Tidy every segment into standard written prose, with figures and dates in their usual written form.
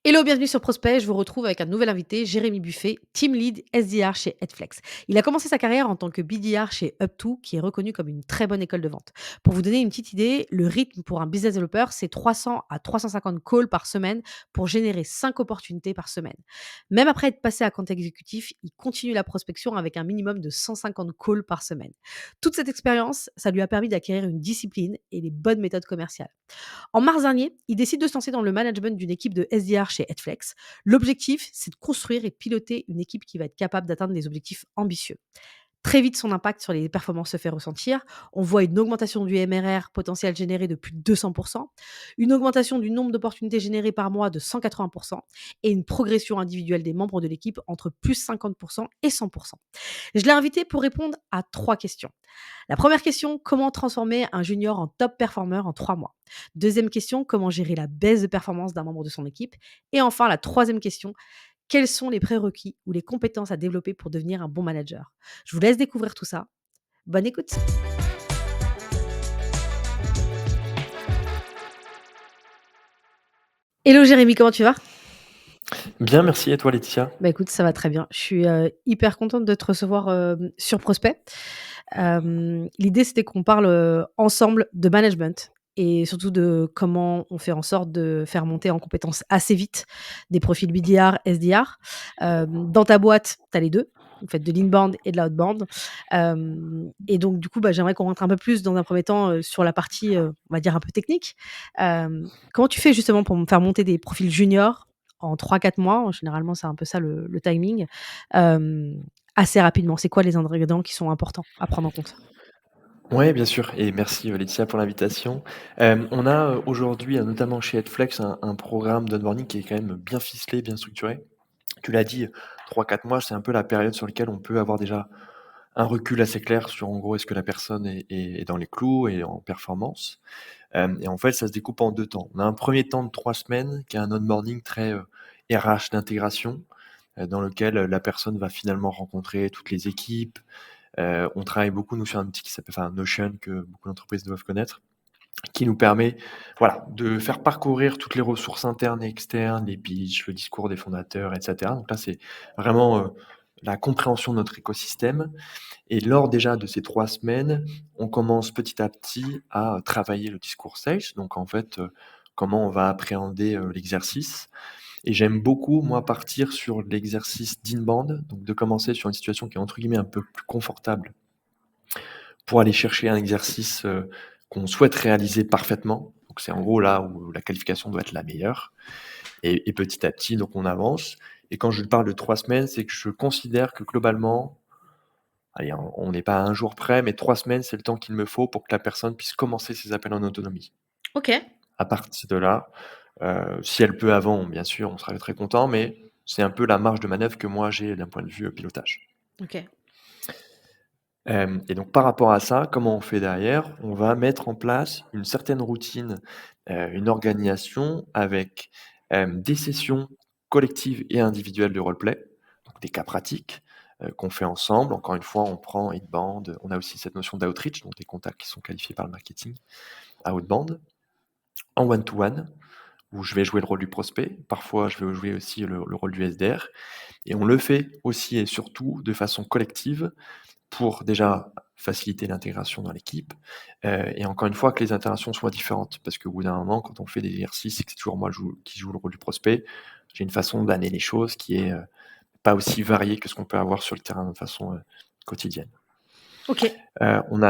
Hello, bienvenue sur Prospect. Je vous retrouve avec un nouvel invité, Jérémy Buffet, Team Lead SDR chez Headflex. Il a commencé sa carrière en tant que BDR chez Up2, qui est reconnu comme une très bonne école de vente. Pour vous donner une petite idée, le rythme pour un business developer, c'est 300 à 350 calls par semaine pour générer 5 opportunités par semaine. Même après être passé à compte exécutif, il continue la prospection avec un minimum de 150 calls par semaine. Toute cette expérience, ça lui a permis d'acquérir une discipline et les bonnes méthodes commerciales. En mars dernier, il décide de se lancer dans le management d'une équipe de SDR chez Headflex. L'objectif, c'est de construire et piloter une équipe qui va être capable d'atteindre des objectifs ambitieux. Très vite, son impact sur les performances se fait ressentir. On voit une augmentation du MRR potentiel généré de plus de 200%, une augmentation du nombre d'opportunités générées par mois de 180% et une progression individuelle des membres de l'équipe entre plus 50% et 100%. Je l'ai invité pour répondre à 3 questions. La première question, comment transformer un junior en top performer en 3 mois? Deuxième question, comment gérer la baisse de performance d'un membre de son équipe? Et enfin, la troisième question, quels sont les prérequis ou les compétences à développer pour devenir un bon manager? Je vous laisse découvrir tout ça. Bonne écoute. Hello Jérémy, comment tu vas? Bien, merci. Et toi, Laetitia? Bah écoute, ça va très bien. Je suis hyper contente de te recevoir sur Prospect. L'idée, c'était qu'on parle ensemble de management et surtout de comment on fait en sorte de faire monter en compétences assez vite des profils BDR, SDR. Dans ta boîte, tu as les deux. Vous faites de l'inbound et de l'outbound. Et donc, du coup, bah, j'aimerais qu'on rentre un peu plus dans un premier temps sur la partie, on va dire, un peu technique. Comment tu fais justement pour me faire monter des profils juniors en 3 4 mois? Généralement, c'est un peu ça le timing. Assez rapidement. C'est quoi les ingrédients qui sont importants à prendre en compte? Ouais, bien sûr et merci, Laetitia pour l'invitation. On a, aujourd'hui, notamment chez Headflex, un programme d'onboarding qui est quand même bien ficelé, bien structuré. Tu l'as dit, 3-4 mois, c'est un peu la période sur laquelle on peut avoir déjà un recul assez clair sur, en gros, est-ce que la personne est dans les clous et en performance? Et en fait, ça se découpe en 2 temps. On a un premier temps de 3 semaines qui est un onboarding très, RH d'intégration, dans lequel, la personne va finalement rencontrer toutes les équipes. On travaille beaucoup, nous, sur un outil qui s'appelle Notion, que beaucoup d'entreprises doivent connaître, qui nous permet, voilà, de faire parcourir toutes les ressources internes et externes, les pitchs, le discours des fondateurs et cetera. Donc là, c'est vraiment, la compréhension de notre écosystème et lors déjà de ces 3 semaines, on commence petit à petit à travailler le discours sales. Donc en fait, comment on va appréhender, l'exercice et j'aime beaucoup, moi, partir sur l'exercice d'inbound, donc de commencer sur une situation qui est entre guillemets «un peu plus confortable» pour aller chercher un exercice, qu'on souhaite réaliser parfaitement. Donc c'est en gros là où la qualification doit être la meilleure et petit à petit, donc on avance et quand je parle de 3 semaines, c'est que je considère que globalement, allez, on n'est pas à un jour près, mais 3 semaines, c'est le temps qu'il me faut pour que la personne puisse commencer ses appels en autonomie. OK, À partir de là, si elle peut avant, bien sûr, on sera très content, mais c'est un peu la marge de manœuvre que moi j'ai d'un point de vue, pilotage. OK. Et donc par rapport à ça, comment on fait derrière? On va mettre en place une certaine routine, une organisation avec, des sessions collectives et individuelles de roleplay, donc des cas pratiques, qu'on fait ensemble. Encore une fois, on prend inbound, on a aussi cette notion d'outreach, donc des contacts qui sont qualifiés par le marketing, outbound, en one to one, où je vais jouer le rôle du prospect. Parfois, je vais jouer aussi le rôle du SDR et on le fait aussi et surtout de façon collective pour déjà faciliter l'intégration dans l'équipe, et encore une fois que les interactions soient différentes. Parce qu'au bout d'un moment, quand on fait des exercices et que c'est toujours moi qui joue le rôle du prospect, j'ai une façon d'amener les choses qui est, pas aussi variée que ce qu'on peut avoir sur le terrain de façon, quotidienne. OK. On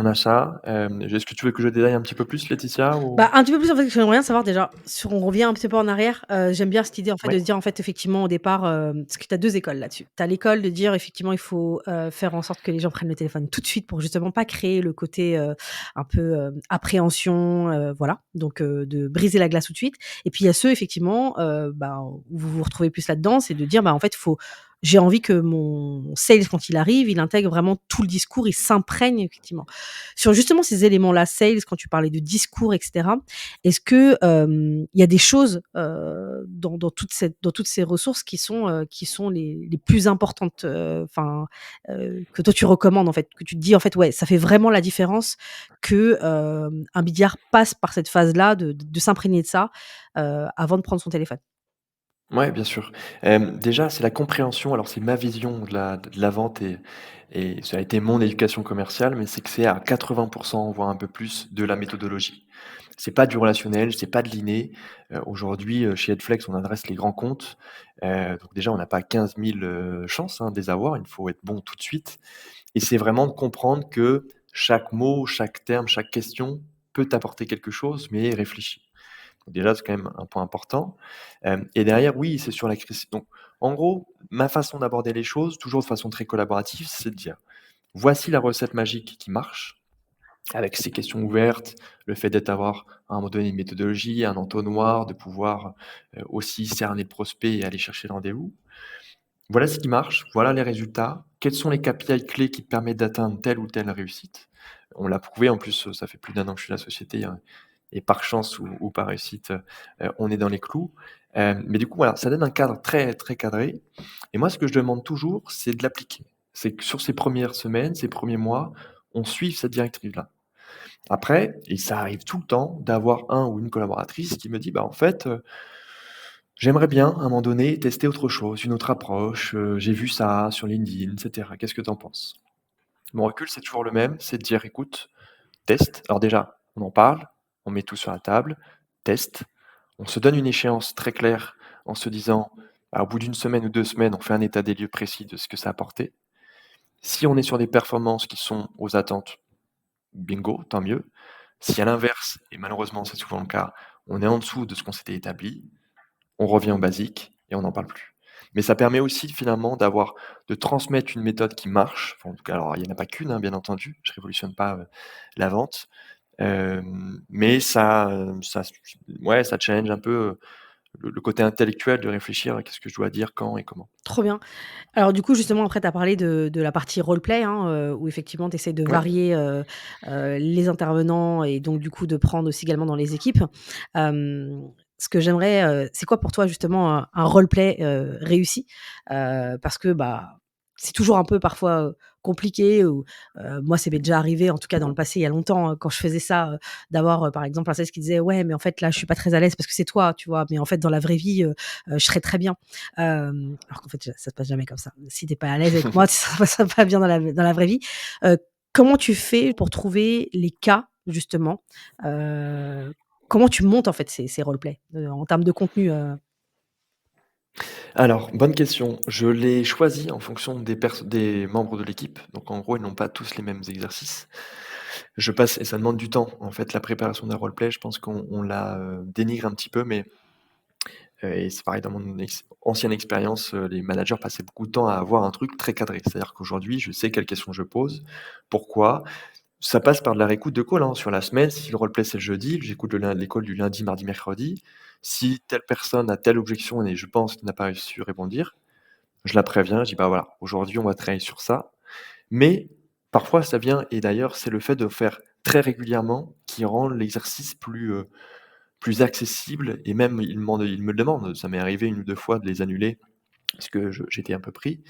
a ça, est-ce que tu veux que je détaille un petit peu plus, Laetitia, Bah, ou? un petit peu plus, en fait, j'aimerais bien savoir déjà, sur on revient un petit peu en arrière, j'aime bien cette idée, en fait, de Ouais. se dire, en fait, effectivement, au départ, parce que tu as 2 écoles là-dessus. Tu as l'école de dire, effectivement, il faut, faire en sorte que les gens prennent le téléphone tout de suite pour justement pas créer le côté, un peu, appréhension, voilà, donc de briser la glace tout de suite et puis il y a ceux, effectivement, bah, où vous vous retrouvez plus là-dedans, c'est de dire, bah, en fait, faut j'ai envie que mon sales, quand il arrive, il intègre vraiment tout le discours, il s'imprègne, effectivement. Sur justement ces éléments-là, sales, quand tu parlais de discours et cetera, est-ce que, il y a des choses, dans toutes ces ressources qui sont les plus importantes, enfin, que toi tu recommandes en fait? Que tu te dis en fait: «Ouais, ça fait vraiment la différence que, un billard passe par cette phase-là de s'imprégner de ça, avant de prendre son téléphone». Ouais, bien sûr. Déjà, c'est la compréhension, alors c'est ma vision de la vente et ça a été mon éducation commerciale, mais c'est que c'est à 80 voire un peu plus, de la méthodologie. C'est pas du relationnel, c'est pas de l'inné. Aujourd'hui, chez Edflex, on adresse les grands comptes. Donc déjà, on n'a pas 15 000, chances, hein, de les avoir. Il faut être bon tout de suite et c'est vraiment de comprendre que chaque mot, chaque terme, chaque question peut t'apporter quelque chose, mais réfléchis. Donc déjà, c'est quand même un point important. Et derrière, oui, c'est sur la crise. Donc, en gros, ma façon d'aborder les choses, toujours de façon très collaborative, c'est de dire: «Voici la recette magique qui marche», avec ces questions ouvertes, le fait d'avoir, à un moment donné, une méthodologie, un entonnoir, de pouvoir, aussi cerner le prospect et aller chercher le rendez-vous. Voilà ce qui marche, voilà les résultats. Quels sont les KPI clés qui te permettent d'atteindre telle ou telle réussite? On l'a prouvé en plus, ça fait plus d'1 an que je suis à la société, hein, et par chance ou par réussite, on est dans les clous. Mais du coup, voilà, ça donne un cadre très, très cadré et moi, ce que je demande toujours, c'est de l'appliquer. C'est que sur ces premières semaines, ces premiers mois, on suive cette directive-là. Après et ça arrive tout le temps d'avoir un ou une collaboratrice qui me dit: «Bah, en fait, j'aimerais bien, à un moment donné, tester autre chose, une autre approche, j'ai vu ça sur LinkedIn et cetera. Qu'est-ce que tu en penses?» Mon recul, c'est toujours le même, c'est de dire: «Écoute, teste». Alors déjà, on en parle, on met tout sur la table, teste. On se donne une échéance très claire en se disant: «Bah, au bout d'une semaine ou 2 semaines, on fait un état des lieux précis de ce que ça a apporté». Si on est sur des performances qui sont aux attentes, bingo, tant mieux. Si à l'inverse, et malheureusement c'est souvent le cas, on est en dessous de ce qu'on s'était établi, on revient au basique et on n'en parle plus. Mais ça permet aussi finalement de transmettre une méthode qui marche. Enfin, en tout cas, alors il y en a pas qu'une, hein, bien entendu, je révolutionne pas, la vente, mais ouais, ça challenge un peu, le côté intellectuel de réfléchir à qu'est-ce que je dois dire, quand et comment. Trop bien. Alors du coup, justement, après tu as parlé de la partie roleplay, hein, où effectivement tu essaies de Ouais. varier, les intervenants et donc du coup de prendre aussi également dans les équipes. Ce que j'aimerais, c'est quoi pour toi justement un roleplay, réussi? Parce que, bah, c'est toujours un peu parfois, compliqué ou, moi, ça m'est déjà arrivé, en tout cas dans le passé, il y a longtemps, quand je faisais ça, d'avoir, par exemple un sales qui disait: «Ouais, mais en fait là, je suis pas très à l'aise parce que c'est toi», tu vois? Mais en fait dans la vraie vie, je serais très bien. Alors qu'en fait, ça se passe jamais comme ça. Si tu es pas à l'aise avec moi, ça se passera pas bien dans la vraie vie. Heu, Comment tu fais pour trouver les cas justement? Heu, Comment tu montes en fait ces roleplays, en termes de contenu, Alors, bonne question. Je l'ai choisi en fonction des membres de l'équipe. Donc en gros, ils n'ont pas tous les mêmes exercices. Je passe et ça demande du temps. En fait, la préparation d'un roleplay, je pense qu'on la, dénigre un petit peu, mais et c'est pareil dans mon ancienne expérience, les managers passaient beaucoup de temps à avoir un truc très cadré. C'est-à-dire qu'aujourd'hui, je sais quelles questions je pose, pourquoi. Ça passe par de la réécoute de call, hein, sur la semaine. Si le roleplay, c'est le jeudi, j'écoute les calls du lundi, mardi, mercredi. Si telle personne a telle objection et je pense qu'il n'a pas su rebondir, je la préviens, je dis: «Bah, voilà, aujourd'hui, on va travailler sur ça». Mais parfois, ça vient et d'ailleurs, c'est le fait de faire très régulièrement qui rend l'exercice plus accessible et même il me le demande. Ça m'est arrivé une ou 2 fois de les annuler parce que j'étais un peu pris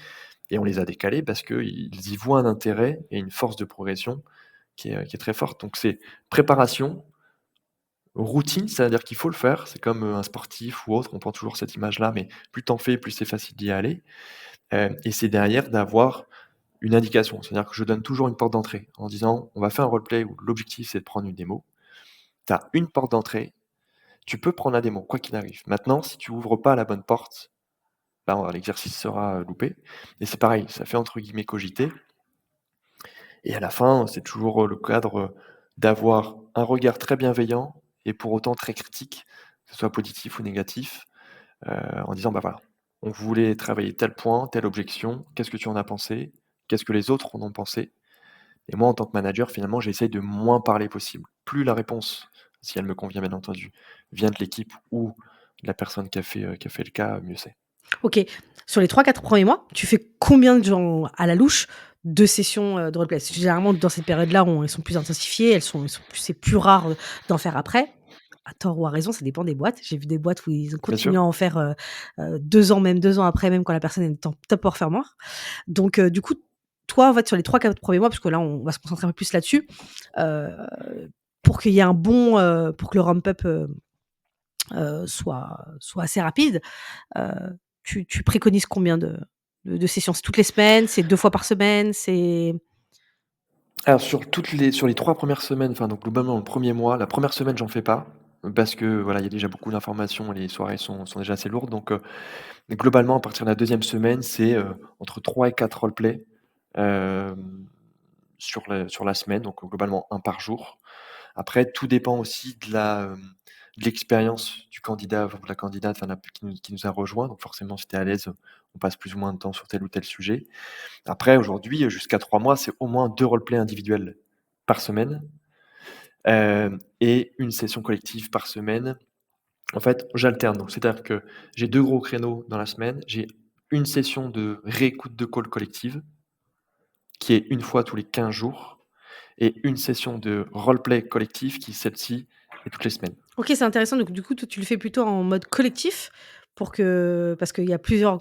et on les a décalés parce qu'ils y voient un intérêt et une force de progression qui est très forte. Donc c'est préparation, routine, c'est-à-dire qu'il faut le faire. C'est comme, un sportif ou autre, on prend toujours cette image-là, mais plus tu en fais, plus c'est facile d'y aller. Et c'est derrière d'avoir une indication. C'est-à-dire que je donne toujours une porte d'entrée en disant: «On va faire un roleplay où l'objectif, c'est de prendre une démo». Tu as une porte d'entrée, tu peux prendre la démo, quoi qu'il arrive. Maintenant, si tu ouvres pas la bonne porte, ben, l'exercice sera, loupé et c'est pareil, ça fait entre guillemets «cogiter» et à la fin, c'est toujours, le cadre, d'avoir un regard très bienveillant et pour autant très critique, que ce soit positif ou négatif, en disant: «Bah, voilà, on voulait travailler tel point, telle objection, qu'est-ce que tu en as pensé? Qu'est-ce que les autres en ont pensé?» Et moi, en tant que manager, finalement, j'essaye de moins parler possible. Plus la réponse, si elle me convient bien entendu, vient de l'équipe ou de la personne qui a fait le cas, mieux c'est. OK. Sur les 3-4 premiers mois, tu fais combien de genre à la louche de sessions, de roleplay? Parce que généralement dans cette période-là, elles sont plus intensifiées, elles sont plus c'est plus rare, d'en faire après. À tort ou à raison, ça dépend des boîtes. J'ai vu des boîtes où ils ont Bien continué sûr. à en faire, 2 ans, même 2 ans après, même quand la personne est en top performer. Donc du coup, toi, en fait, sur les 3-4 premiers mois, parce que là, on va se concentrer un peu plus là-dessus, heu, pour qu'il y ait un bon, pour que le ramp up, soit assez rapide, heu, tu préconises combien de sessions? C'est toutes les semaines? C'est 2 fois par semaine? C'est Alors sur les 3 premières semaines, enfin donc globalement le premier mois, la première semaine j'en fais pas, parce que voilà, il y a déjà beaucoup d'informations et les soirées sont déjà assez lourdes donc globalement à partir de la deuxième semaine, c'est, entre 3 et 4 roleplays, hem, sur la semaine, donc globalement un par jour. Après tout dépend aussi de l'expérience du candidat ou de la candidate, enfin la qui nous a rejoint, donc forcément si tu es à l'aise, on passe plus ou moins de temps sur tel ou tel sujet. Après aujourd'hui, jusqu'à 3 mois, c'est au moins 2 roleplays individuels par semaine, et une session collective par semaine. En fait, j'alterne, donc c'est-à-dire que j'ai 2 gros créneaux dans la semaine. J'ai une session de réécoute de call collective qui est une fois tous les 15 jours et une session de roleplay collectif qui, celle-ci, est toutes les semaines. OK, c'est intéressant, donc du coup, toi, tu le fais plutôt en mode collectif parce qu'il y a plusieurs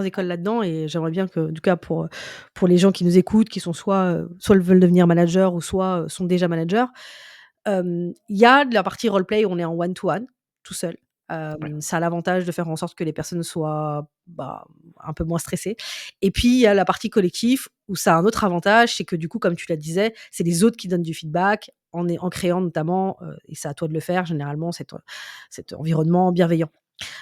écoles là-dedans et j'aimerais bien que, en tout cas pour les gens qui nous écoutent, qui sont soit veulent devenir manager ou soit, sont déjà managers, il y a de la partie roleplay où on est en one to one, tout seul. Ouais. Ça a l'avantage de faire en sorte que les personnes soient, bah, un peu moins stressées et puis il y a la partie collectif où ça a un autre avantage, c'est que du coup, comme tu la disais, c'est les autres qui donnent du feedback en créant notamment, et c'est à toi de le faire généralement cet environnement bienveillant.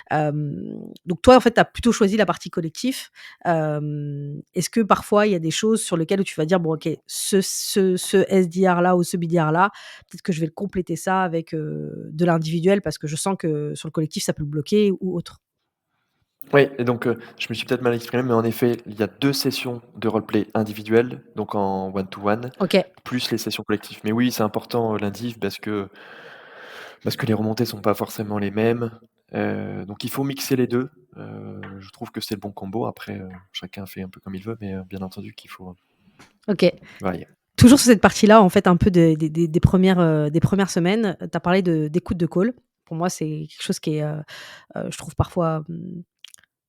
Donc toi, en fait, tu as plutôt choisi la partie collectif. Est-ce que parfois il y a des choses sur lesquelles où tu vas dire: «Bon OK, ce SDR là ou ce BDR là, peut-être que je vais le compléter ça avec, de l'individuel parce que je sens que sur le collectif ça peut le bloquer» ou autre? Oui et donc je me suis peut-être mal exprimé, mais en effet, il y a 2 sessions de roleplay individuelles, donc en one to one, OK. plus les sessions collectives. Mais oui, c'est important, l'indiv parce que les remontées sont pas forcément les mêmes, donc il faut mixer les 2. Je trouve que c'est le bon combo. Après, chacun fait un peu comme il veut, mais bien entendu qu'il faut OK. varier. Toujours sur cette partie-là, en fait, un peu des 1 semaines, tu as parlé d'écoute de call. Pour moi, c'est quelque chose qui est, je trouve parfois,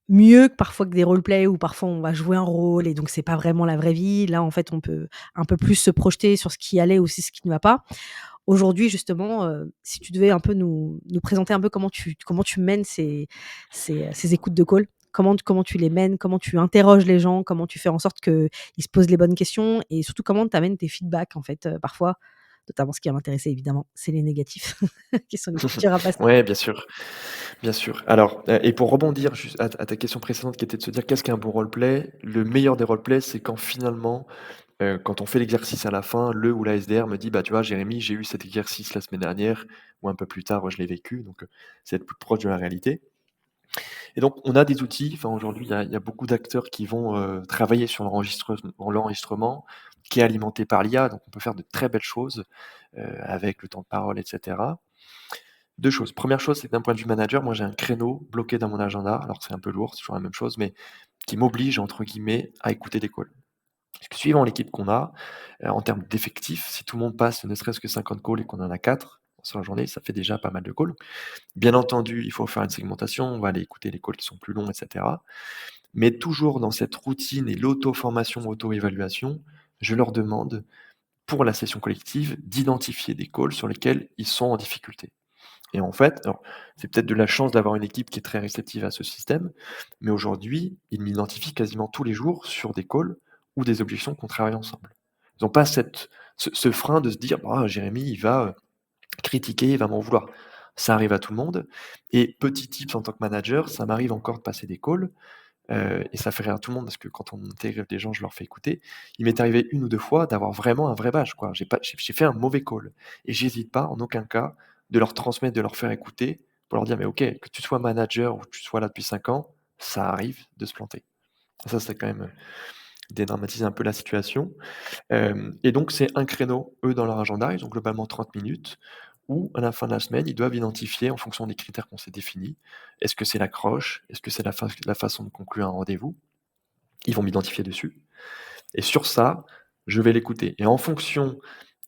mieux que parfois que des roleplays où parfois on va jouer un rôle et donc c'est pas vraiment la vraie vie. Là, en fait, on peut un peu plus se projeter sur ce qui allait, aussi ce qui ne va pas. Aujourd'hui, justement, si tu devais un peu nous présenter un peu comment tu mènes ces écoutes de call? Comment tu les mènes? Comment tu interroges les gens? Comment tu fais en sorte qu'ils se posent les bonnes questions? Et surtout, comment tu amènes tes feedbacks, en fait, parfois, notamment ce qui va m'intéresser évidemment, c'est les négatifs qui sont les plus durs à passer. Ouais, bien sûr, bien sûr. Alors, et pour rebondir juste à ta question précédente qui était de se dire: «Qu'est-ce qu'un bon roleplay?» Le meilleur des roleplays, c'est quand finalement, quand on fait l'exercice à la fin, le ou la SDR me dit: «Bah, tu vois, Jérémy, j'ai eu cet exercice la semaine dernière» ou un peu plus tard, je l'ai vécu, donc c'est être plus proche de la réalité et donc on a des outils, enfin, aujourd'hui, il y a beaucoup d'acteurs qui vont, travailler sur l'enregistrement qui est alimenté par l'IA, donc on peut faire de très belles choses, avec le temps de parole et cetera. 2 choses. Première chose, c'est que d'un point de vue manager, moi j'ai un créneau bloqué dans mon agenda, alors c'est un peu lourd, c'est toujours la même chose, mais qui «m'oblige» entre guillemets à écouter des calls. Parce que suivant l'équipe qu'on a, en termes d'effectifs, si tout le monde passe ne serait-ce que 50 calls et qu'on en a 4 sur la journée, ça fait déjà pas mal de calls. Bien entendu, il faut faire une segmentation, on va aller écouter les calls qui sont plus longs et cetera. Mais toujours dans cette routine et l'auto-formation, auto-évaluation, je leur demande, pour la session collective, d'identifier des calls sur lesquels ils sont en difficulté. Et en fait, alors, c'est peut-être de la chance d'avoir une équipe qui est très réceptive à ce système, mais aujourd'hui, ils m'identifient quasiment tous les jours sur des calls ou des objections qu'on travaille ensemble. Ils n'ont pas ce frein de se dire: «Ah, Jérémy, il va, critiquer, il va m'en vouloir». Ça arrive à tout le monde et petit tips en tant que manager, ça m'arrive encore de passer des calls, et ça fait rire tout le monde parce que quand on intègre des gens, je leur fais écouter. Il m'est arrivé une ou 2 fois d'avoir vraiment un vrai bâche, quoi. J'ai fait un mauvais call et j'hésite pas en aucun cas de leur transmettre, de leur faire écouter pour leur dire: «Mais OK, que tu sois manager ou que tu sois là depuis 5 ans, ça arrive de se planter». Ça, c'est quand même, dédramatiser un peu la situation. Hem et donc c'est un créneau, eux, dans leur agenda, ils ont globalement 30 minutes où, à la fin de la semaine, ils doivent identifier en fonction des critères qu'on s'est définis. Est-ce que c'est l'accroche? Est-ce que c'est la façon de conclure un rendez-vous? Ils vont m'identifier dessus et sur ça, je vais l'écouter et en fonction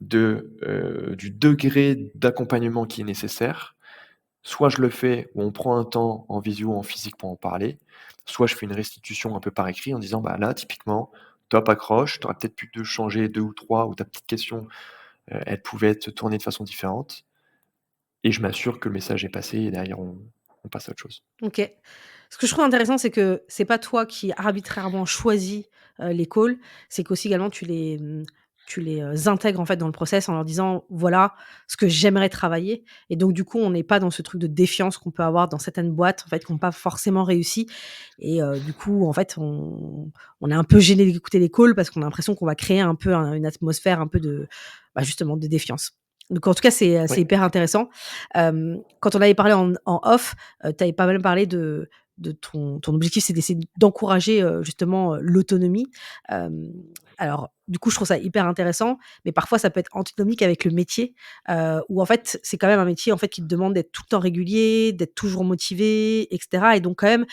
du degré d'accompagnement qui est nécessaire, soit je le fais ou on prend un temps en visio ou en physique pour en parler, soit je fais une restitution un peu par écrit en disant: «Bah, là, typiquement, top accroche, tu aurais peut-être pu te changer 2 ou 3 ou ta petite question, elle pouvait être tournée de façon différente». et je m'assure que le message est passé et derrière on passe à autre chose. OK. Ce que je trouve intéressant, c'est que c'est pas toi qui arbitrairement choisis, les calls, c'est qu'aussi également tu les, intègres en fait dans le process en leur disant: «Voilà ce que j'aimerais travailler» et donc du coup, on n'est pas dans ce truc de défiance qu'on peut avoir dans certaines boîtes en fait qui ont pas forcément réussi et du coup, en fait, on est un peu gêné d'écouter les calls parce qu'on a l'impression qu'on va créer un peu une atmosphère un peu de, bah, justement de défiance. Donc en tout cas, c'est Oui, hyper intéressant. Quand on avait parlé en off, tu avais pas mal parlé de ton objectif, c'est d'essayer d'encourager, justement, l'autonomie. Hem, alors du coup, je trouve ça hyper intéressant, mais parfois ça peut être antinomique avec le métier, où en fait, c'est quand même un métier, en fait, qui te demande d'être tout le temps régulier, d'être toujours motivé et cetera et donc quand même,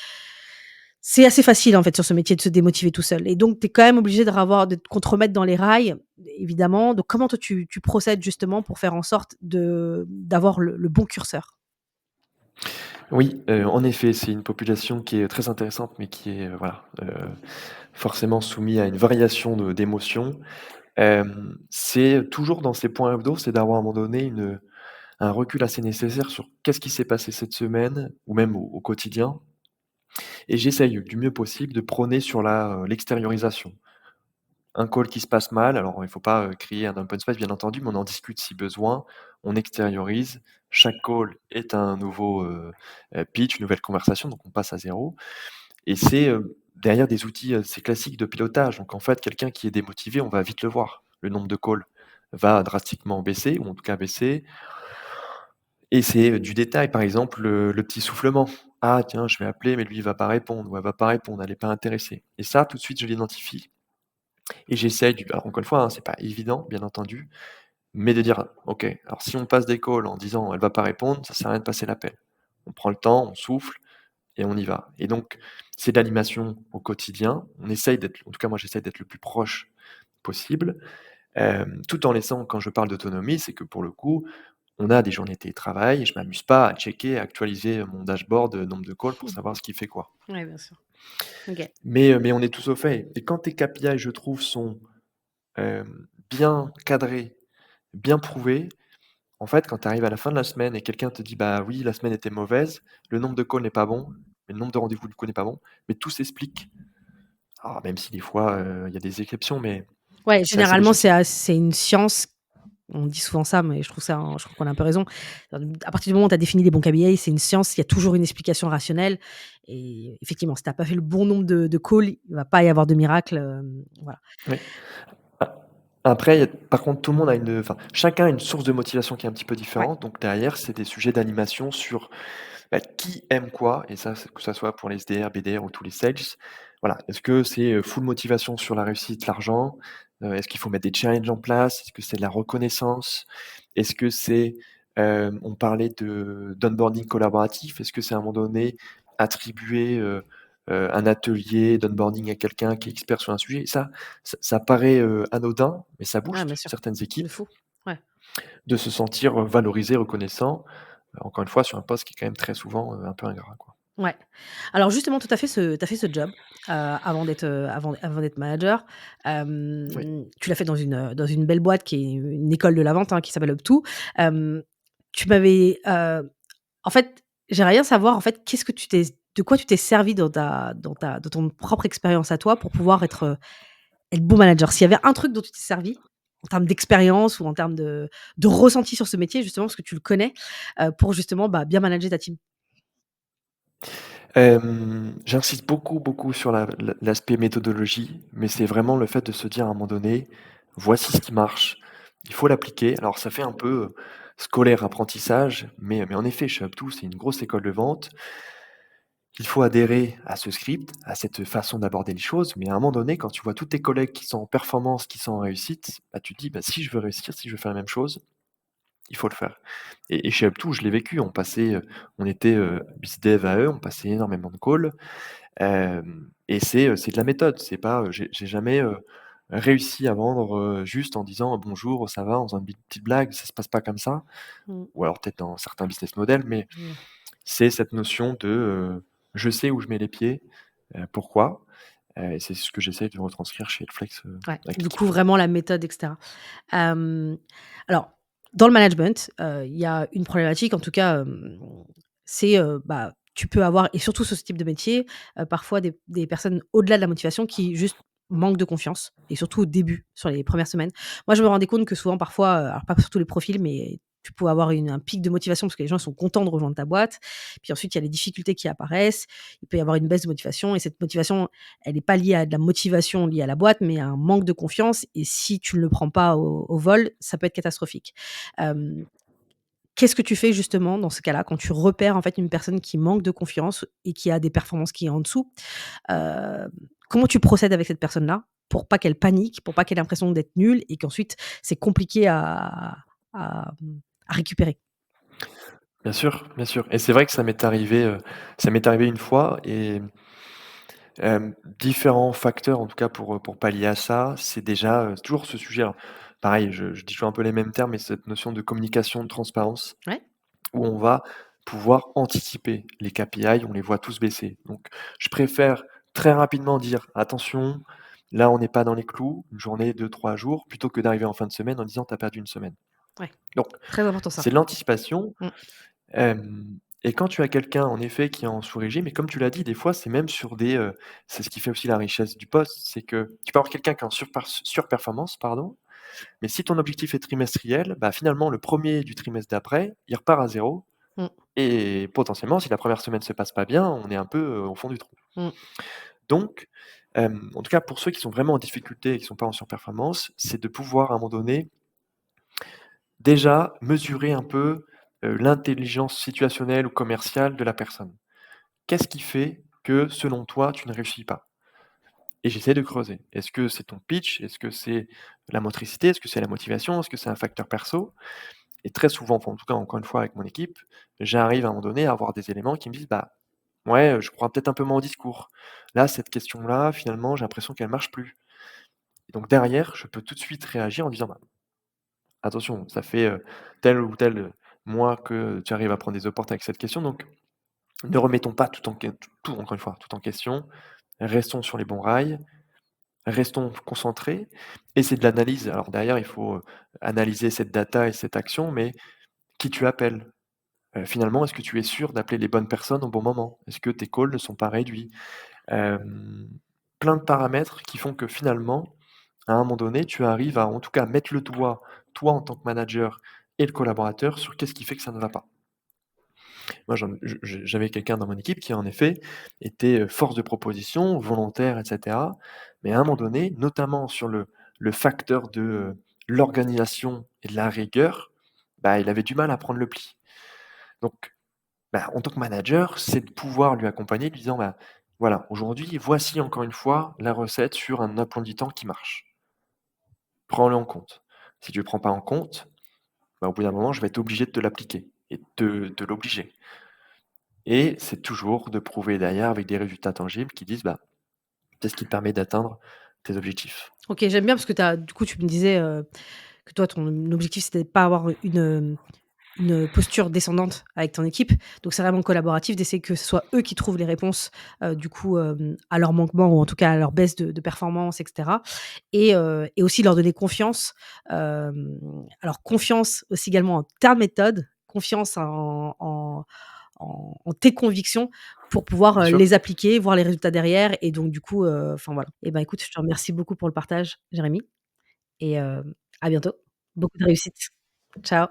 c'est assez facile, en fait, sur ce métier de se démotiver tout seul et donc tu es quand même obligé de te remettre dans les rails, évidemment. Donc comment toi tu procèdes justement pour faire en sorte d'avoir le bon curseur? oui, en effet, c'est une population qui est très intéressante, mais qui est, voilà, forcément soumis à une variation d'émotions. C'est toujours dans ces points hebdo, c'est d'avoir à un moment donné un recul assez nécessaire sur qu'est-ce qui s'est passé cette semaine ou même au quotidien et j'essaye du mieux possible de prôner sur l'extériorisation. Un call qui se passe mal, alors il ne faut pas, crier un open space bien entendu, mais on en discute si besoin, on extériorise. Chaque call est un nouveau, pitch, une nouvelle conversation, donc on passe à zéro. Et c'est, derrière des outils, assez classiques de pilotage. Donc en fait, quelqu'un qui est démotivé, on va vite le voir. Le nombre de calls va drastiquement baisser ou en tout cas baisser et c'est, du détail. Par exemple, le petit soufflement. «Ah tiens, je vais appeler, mais lui il va pas répondre ou elle va pas répondre, elle est pas intéressée» et ça, tout de suite, je l'identifie et j'essaye alors encore une fois, hein, c'est pas évident, bien entendu, mais de dire: «OK, alors si on passe des calls en disant: "Elle va pas répondre", ça sert à rien de passer l'appel». On prend le temps, on souffle et on y va et donc c'est de l'animation au quotidien. On essaye d'être en tout cas moi j'essaie d'être le plus proche possible, tout en laissant quand je parle d'autonomie, c'est que pour le coup, on a des journées de télétravail et je m'amuse pas à checker, à actualiser, mon dashboard, nombre de calls pour savoir ce qui fait quoi. Ouais, bien sûr. OK. Mais on est tous au fait et quand tes KPI, je trouve, sont, bien cadrés, bien prouvés, en fait, quand tu arrives à la fin de la semaine et quelqu'un te dit: «Bah oui, la semaine était mauvaise, le nombre de calls n'est pas bon, le nombre de rendez-vous du coup n'est pas bon», mais tout s'explique. Alors même si des fois, il y a des exceptions, mais Ouais, c'est assez généralement, légitime. c'est une science. On dit souvent ça, mais je trouve qu'on a un peu raison. À partir du moment où tu as défini les bons KPI, c'est une science, il y a toujours une explication rationnelle et effectivement, si tu as pas fait le bon nombre de calls, il va pas y avoir de miracle, voilà. Oui. A après, il y a par contre, tout le monde a enfin, chacun a une source de motivation qui est un petit peu Ouais. différente, donc derrière, c'est des sujets d'animation sur, bah, qui aime quoi et ça, c'est que ça soit pour les SDR, BDR ou tous les sales. Voilà, est-ce que c'est, full motivation sur la réussite, l'argent? Est-ce qu'il faut mettre des challenges en place? Est-ce que c'est de la reconnaissance? Est-ce que c'est, on parlait d'onboarding collaboratif, est-ce que c'est à un moment donné attribuer, un atelier d'onboarding à quelqu'un qui est expert sur un sujet? Ça paraît, anodin, mais ça Ouais, bien booste sûr. certaines De équipes fou. Ouais. de se sentir, valorisé, reconnaissant, encore une fois sur un poste qui est quand même très souvent, un peu ingrat, quoi. Ouais. Alors justement, tu as fait ce job, avant d'être manager. Oui. Tu l'as fait dans une belle boîte qui est une école de la vente, hein, qui s'appelle Up2. Tu m'avais, en fait, j'aimerais bien savoir, en fait, qu'est-ce que tu t'es de quoi tu t'es servi dans ton propre expérience à toi pour pouvoir être bon manager? S'il y avait un truc dont tu t'es servi, en termes d'expérience ou en termes de ressenti sur ce métier, justement, parce que tu le connais, pour justement, bah, bien manager ta team? J'insiste beaucoup, beaucoup sur l'aspect méthodologie, mais c'est vraiment le fait de se dire à un moment donné: «Voici ce qui marche, il faut l'appliquer». Alors ça fait un peu, scolaire, apprentissage, mais en effet, chez Upto, c'est une grosse école de vente. Il faut adhérer à ce script, à cette façon d'aborder les choses, mais à un moment donné, quand tu vois tous tes collègues qui sont en performance, qui sont en réussite, bah, tu te dis: «Bah, si je veux réussir, si je veux faire la même chose, il faut le faire» et chez Upto, je l'ai vécu. On était, BizDev à eux, on passait énormément de calls. Et c'est de la méthode, c'est pas, j'ai jamais, réussi à vendre, juste en disant: «Bonjour, ça va?» en faisant une petite blague, ça se passe pas comme ça. Mmh. Ou alors peut-être dans certains business models, mais Ouais. c'est cette notion de, je sais où je mets les pieds, pourquoi, et c'est ce que j'essaie de retranscrire chez Netflix, Ouais, avec du l'équipe. coup, vraiment la méthode et cetera. Hem, alors, Dans le management, il y a une problématique en tout cas, c'est, tu peux avoir et surtout sur ce type de métier, parfois des personnes au-delà de la motivation qui juste manquent de confiance et surtout au début, sur les premières semaines. Moi, je me rendais compte que souvent parfois, alors pas sur tous les profils, mais tu peux avoir un pic de motivation parce que les gens sont contents de rejoindre ta boîte. Puis ensuite, il y a les difficultés qui apparaissent. Il peut y avoir une baisse de motivation et cette motivation, elle n'est pas liée à de la motivation liée à la boîte, mais à un manque de confiance et si tu ne le prends pas au vol, ça peut être catastrophique. Hem, Qu'est-ce que tu fais justement dans ce cas-là, quand tu repères en fait une personne qui manque de confiance et qui a des performances qui est en dessous? Hem, Comment tu procèdes avec cette personne-là pour pas qu'elle panique, pour pas qu'elle ait l'impression d'être nulle et qu'ensuite c'est compliqué à récupérer? Bien sûr et c'est vrai que ça m'est arrivé une fois et différents facteurs en tout cas pour pallier à ça, c'est déjà, toujours ce sujet alors pareil, je dis toujours un peu les mêmes termes, mais cette notion de communication, de transparence Ouais? où on va pouvoir anticiper les KPI, on les voit tous baisser. Donc je préfère très rapidement dire: «Attention, là on n'est pas dans les clous, une journée, 2 3 jours», plutôt que d'arriver en fin de semaine en disant: «Tu as perdu une semaine». Ouais, Donc très important ça. c'est l'anticipation. Mmh. Et quand tu as quelqu'un en effet qui est en sous-régime et comme tu l'as dit, des fois, c'est même sur des, c'est ce qui fait aussi la richesse du poste, c'est que tu peux avoir quelqu'un qui est en surperformance, pardon, mais si ton objectif est trimestriel, bah, finalement le premier du trimestre d'après, il repart à zéro Mmh. et potentiellement si la première semaine se passe pas bien, on est un peu, au fond du trou. Mmh. Donc, en tout cas pour ceux qui sont vraiment en difficulté et qui sont pas en surperformance, c'est de pouvoir à un moment donné, déjà mesurer un peu, l'intelligence situationnelle ou commerciale de la personne. Qu'est-ce qui fait que, selon toi, tu ne réussis pas? Et j'essaie de creuser. Est-ce que c'est ton pitch? Est-ce que c'est la motricité? Est-ce que c'est la motivation? Est-ce que c'est un facteur perso? Et très souvent, enfin, en tout cas, encore une fois, avec mon équipe, j'arrive à un moment donné à avoir des éléments qui me disent: «Bah, ouais, je crois peut-être un peu moins au discours. Là, cette question-là, finalement, j'ai l'impression qu'elle marche plus». Et donc derrière, je peux tout de suite réagir en disant: «Bah, attention, ça fait, tel ou tel, mois que tu arrives à prendre des opportunités avec cette question, donc ne remettons pas tout encore une fois, tout en question. Restons sur les bons rails, restons concentrés et c'est de l'analyse. Alors derrière, il faut, analyser cette data et cette action, mais qui tu appelles? Finalement, est-ce que tu es sûr d'appeler les bonnes personnes au bon moment? Est-ce que tes calls ne sont pas réduits? Hem, Plein de paramètres qui font que finalement, à un moment donné, tu arrives à, en tout cas, mettre le doigt, toi en tant que manager et le collaborateur, sur qu'est-ce qui fait que ça ne va pas. Moi, j'avais quelqu'un dans mon équipe qui, en effet, était, force de proposition, volontaire et cetera. Mais à un moment donné, notamment sur le facteur de, l'organisation et de la rigueur, bah, il avait du mal à prendre le pli. Donc, bah, en tant que manager, c'est de pouvoir lui accompagner, lui disant: «Bah, voilà, aujourd'hui, voici encore une fois la recette sur un emploi du temps qui marche. Prends-le en compte. Si tu le prends pas en compte, bah, au bout d'un moment, je vais être obligé de te l'appliquer et de l'obliger». Et c'est toujours de prouver derrière avec des résultats tangibles qui disent: «Bah, c'est ce qui te permet d'atteindre tes objectifs». OK, j'aime bien parce que du coup, tu me disais, que toi, ton objectif, c'était de pas avoir une posture descendante avec ton équipe. Donc c'est vraiment collaboratif d'essayer que ce soit eux qui trouvent les réponses, du coup, à leurs manquements ou en tout cas à leur baisse de performance et cetera et aussi leur donner confiance. Alors confiance aussi également en ta méthode, confiance en tes convictions pour pouvoir, Bien sûr. les appliquer, voir les résultats derrière et donc du coup, enfin voilà. Et ben, écoute, je te remercie beaucoup pour le partage, Jérémy et à bientôt. Beaucoup de réussite. Ciao.